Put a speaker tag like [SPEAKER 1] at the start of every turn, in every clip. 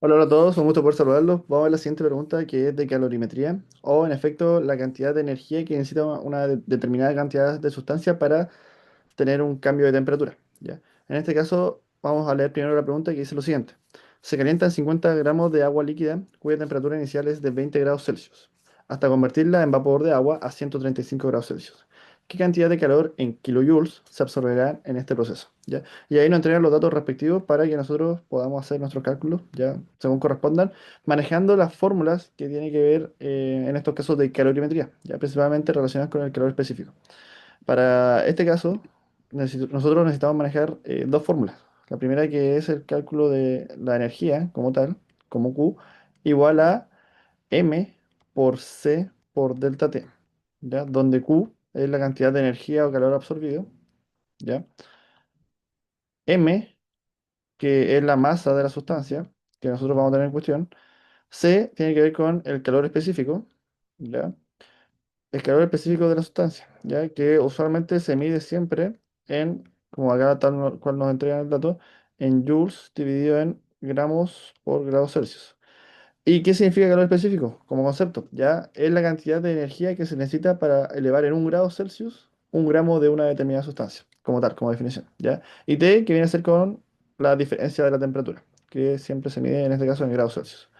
[SPEAKER 1] Hola a todos, un gusto poder saludarlos. Vamos a ver la siguiente pregunta que es de calorimetría o en efecto la cantidad de energía que necesita una determinada cantidad de sustancia para tener un cambio de temperatura. ¿Ya? En este caso vamos a leer primero la pregunta que dice lo siguiente. Se calientan 50 gramos de agua líquida cuya temperatura inicial es de 20 grados Celsius hasta convertirla en vapor de agua a 135 grados Celsius. ¿Qué cantidad de calor en kilojoules se absorberá en este proceso? ¿Ya? Y ahí nos entregan los datos respectivos para que nosotros podamos hacer nuestros cálculos, ya según correspondan, manejando las fórmulas que tienen que ver en estos casos de calorimetría, ya principalmente relacionadas con el calor específico. Para este caso, nosotros necesitamos manejar dos fórmulas. La primera que es el cálculo de la energía como tal, como Q, igual a M por C por delta T, ¿ya? Donde Q es la cantidad de energía o calor absorbido, ¿ya? M, que es la masa de la sustancia que nosotros vamos a tener en cuestión. C tiene que ver con el calor específico, ¿ya? El calor específico de la sustancia, ya que usualmente se mide siempre en, como acá tal cual nos entregan el dato, en joules dividido en gramos por grados Celsius. ¿Y qué significa calor específico como concepto? Ya es la cantidad de energía que se necesita para elevar en un grado Celsius un gramo de una determinada sustancia, como tal, como definición, ¿ya? Y T, que viene a ser con la diferencia de la temperatura, que siempre se mide en este caso en grados Celsius.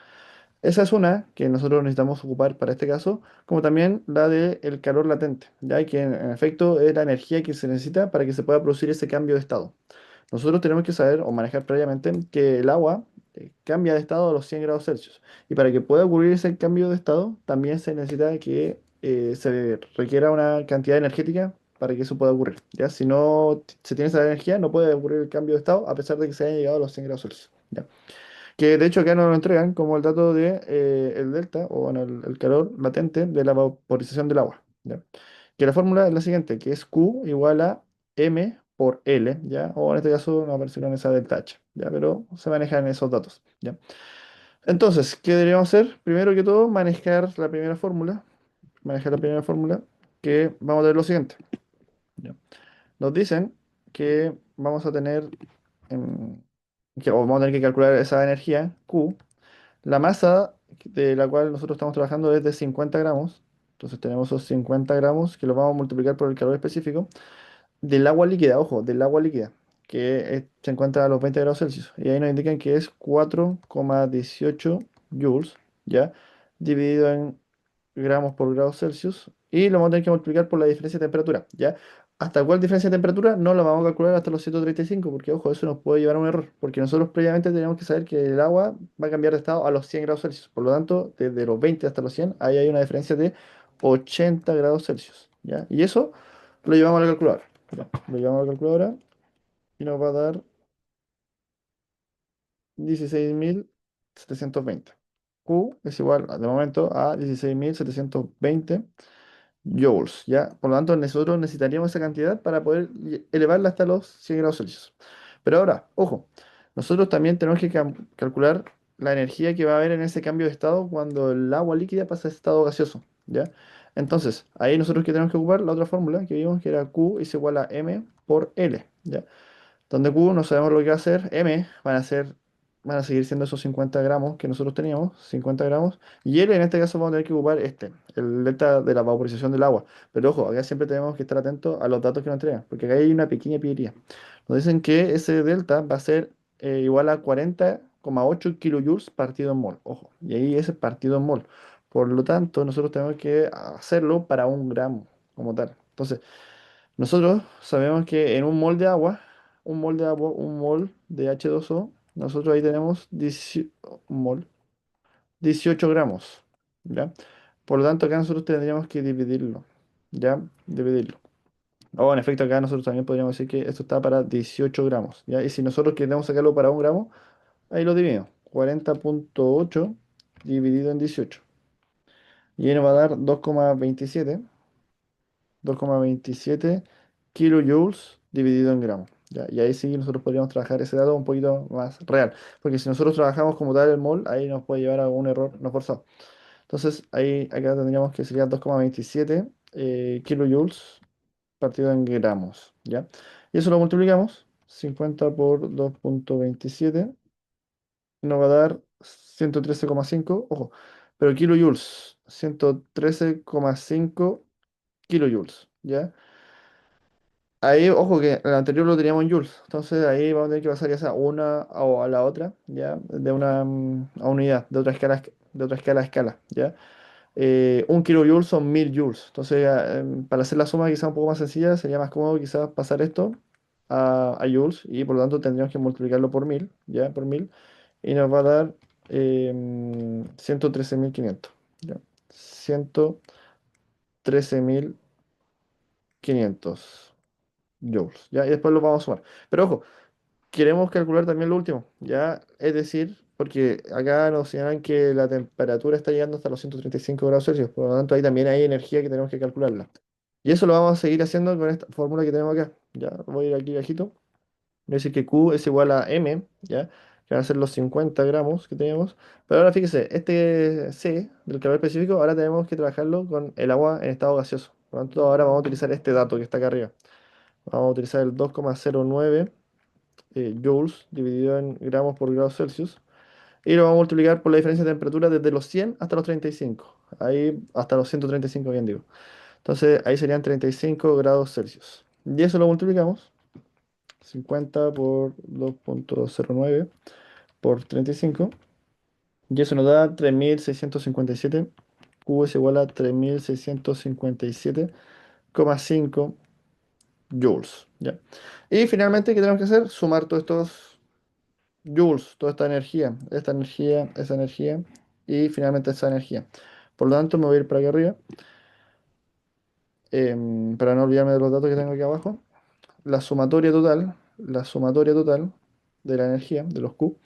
[SPEAKER 1] Esa es una que nosotros necesitamos ocupar para este caso, como también la del calor latente, ya que en efecto es la energía que se necesita para que se pueda producir ese cambio de estado. Nosotros tenemos que saber o manejar previamente que el agua cambia de estado a los 100 grados Celsius. Y para que pueda ocurrir ese cambio de estado, también se necesita que se requiera una cantidad energética para que eso pueda ocurrir. ¿Ya? Si no se tiene esa energía, no puede ocurrir el cambio de estado a pesar de que se haya llegado a los 100 grados Celsius. ¿Ya? Que de hecho acá nos lo entregan como el dato de el delta, o bueno, el calor latente de la vaporización del agua, ¿ya? Que la fórmula es la siguiente, que es Q igual a M por L, ¿ya? O en este caso nos apareció en esa delta H, ¿ya? Pero se manejan esos datos, ¿ya? Entonces, ¿qué deberíamos hacer? Primero que todo, manejar la primera fórmula, que vamos a ver lo siguiente, ¿ya? Nos dicen que vamos a tener, o vamos a tener que calcular esa energía, Q. La masa de la cual nosotros estamos trabajando es de 50 gramos. Entonces tenemos esos 50 gramos que los vamos a multiplicar por el calor específico del agua líquida, ojo, del agua líquida, que se encuentra a los 20 grados Celsius. Y ahí nos indican que es 4,18 joules, ¿ya? Dividido en gramos por grados Celsius. Y lo vamos a tener que multiplicar por la diferencia de temperatura, ¿ya? ¿Hasta cuál diferencia de temperatura? No lo vamos a calcular hasta los 135 porque, ojo, eso nos puede llevar a un error, porque nosotros previamente tenemos que saber que el agua va a cambiar de estado a los 100 grados Celsius. Por lo tanto, desde los 20 hasta los 100, ahí hay una diferencia de 80 grados Celsius, ¿ya? Y eso lo llevamos a la calculadora. Ya, lo llevamos a la calculadora y nos va a dar 16.720. Q es igual, de momento, a 16.720 joules, ¿ya? Por lo tanto, nosotros necesitaríamos esa cantidad para poder elevarla hasta los 100 grados Celsius. Pero ahora, ojo, nosotros también tenemos que calcular la energía que va a haber en ese cambio de estado cuando el agua líquida pasa a estado gaseoso, ¿ya? Entonces, ahí nosotros que tenemos que ocupar la otra fórmula que vimos que era Q es igual a M por L, ¿ya? Donde Q no sabemos lo que va a hacer, M van a seguir siendo esos 50 gramos que nosotros teníamos, 50 gramos, y L en este caso vamos a tener que ocupar el delta de la vaporización del agua. Pero ojo, acá siempre tenemos que estar atentos a los datos que nos entregan, porque acá hay una pequeña pillería. Nos dicen que ese delta va a ser igual a 40,8 kilojoules partido en mol, ojo, y ahí ese partido en mol. Por lo tanto, nosotros tenemos que hacerlo para un gramo como tal. Entonces, nosotros sabemos que en un mol de H2O, nosotros ahí tenemos 18 gramos, ¿ya? Por lo tanto, acá nosotros tendríamos que dividirlo, ¿ya? Dividirlo. O en efecto, acá nosotros también podríamos decir que esto está para 18 gramos, ¿ya? Y si nosotros queremos sacarlo para un gramo, ahí lo dividimos. 40,8 dividido en 18. Y ahí nos va a dar 2,27 kilojoules dividido en gramos. ¿Ya? Y ahí sí nosotros podríamos trabajar ese dato un poquito más real. Porque si nosotros trabajamos como tal el mol, ahí nos puede llevar a algún error no forzado. Entonces, ahí acá tendríamos que sería 2,27 kilojoules partido en gramos. ¿Ya? Y eso lo multiplicamos. 50 por 2,27. nos va a dar 113,5, ojo, pero kilojoules, 113,5 kilojoules, ¿ya? Ahí, ojo que el anterior lo teníamos en joules, entonces ahí vamos a tener que pasar ya sea una o a la otra, ¿ya? De una a unidad, de otra escala a escala, ¿ya? Un kilojoule son 1000 joules, entonces para hacer la suma quizás un poco más sencilla, sería más cómodo quizás pasar esto a joules y por lo tanto tendríamos que multiplicarlo por 1000, ¿ya? Por 1000, y nos va a dar 113.500, ¿ya? 113.500 joules, ¿ya? Y después lo vamos a sumar. Pero ojo, queremos calcular también lo último, ¿ya? Es decir, porque acá nos señalan que la temperatura está llegando hasta los 135 grados Celsius, por lo tanto ahí también hay energía que tenemos que calcularla. Y eso lo vamos a seguir haciendo con esta fórmula que tenemos acá, ¿ya? Voy a ir aquí bajito. Voy a decir que Q es igual a M, ¿ya? Que van a ser los 50 gramos que tenemos. Pero ahora fíjese, este C del calor específico, ahora tenemos que trabajarlo con el agua en estado gaseoso. Por lo tanto, ahora vamos a utilizar este dato que está acá arriba. Vamos a utilizar el 2,09 joules dividido en gramos por grado Celsius. Y lo vamos a multiplicar por la diferencia de temperatura desde los 100 hasta los 35. Ahí hasta los 135, bien digo. Entonces ahí serían 35 grados Celsius. Y eso lo multiplicamos. 50 por 2,09 por 35. Y eso nos da 3657. Q es igual a 3657,5 joules. ¿Ya? Y finalmente, ¿qué tenemos que hacer? Sumar todos estos joules, toda esta energía, esa energía y finalmente esa energía. Por lo tanto, me voy a ir para acá arriba, para no olvidarme de los datos que tengo aquí abajo. La sumatoria total de la energía, de los Q,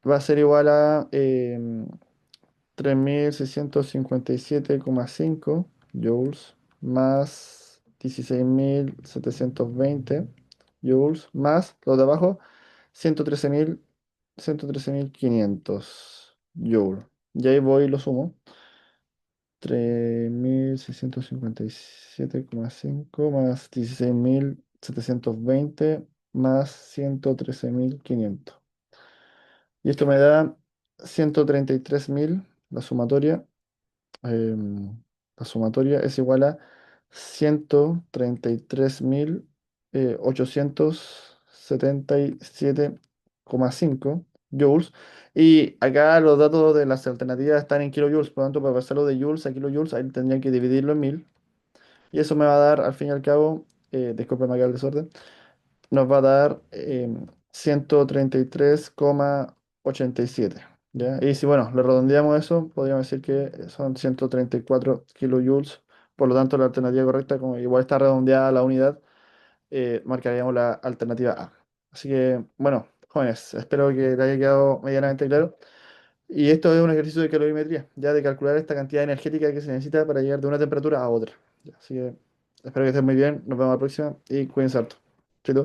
[SPEAKER 1] va a ser igual a 3657,5 joules más 16.720 joules más los de abajo, 113.500 joules. Y ahí voy y lo sumo. 3657,5 más 16.720 más 113.500. Y esto me da 133.000, la sumatoria. em, la sumatoria es igual a 133.877,5 joules. Y acá los datos de las alternativas están en kilojoules, por lo tanto, para pasarlo de joules a kilojoules, ahí tendría que dividirlo en 1000. Y eso me va a dar, al fin y al cabo, discúlpeme acá el desorden, nos va a dar 133,87. ¿Ya? Y si, bueno, le redondeamos eso, podríamos decir que son 134 kilojoules. Por lo tanto, la alternativa correcta, como igual está redondeada a la unidad, marcaríamos la alternativa A. Así que, bueno, jóvenes, espero que le haya quedado medianamente claro. Y esto es un ejercicio de calorimetría, ya de calcular esta cantidad energética que se necesita para llegar de una temperatura a otra. Ya, así que espero que estén muy bien, nos vemos la próxima y cuídense harto.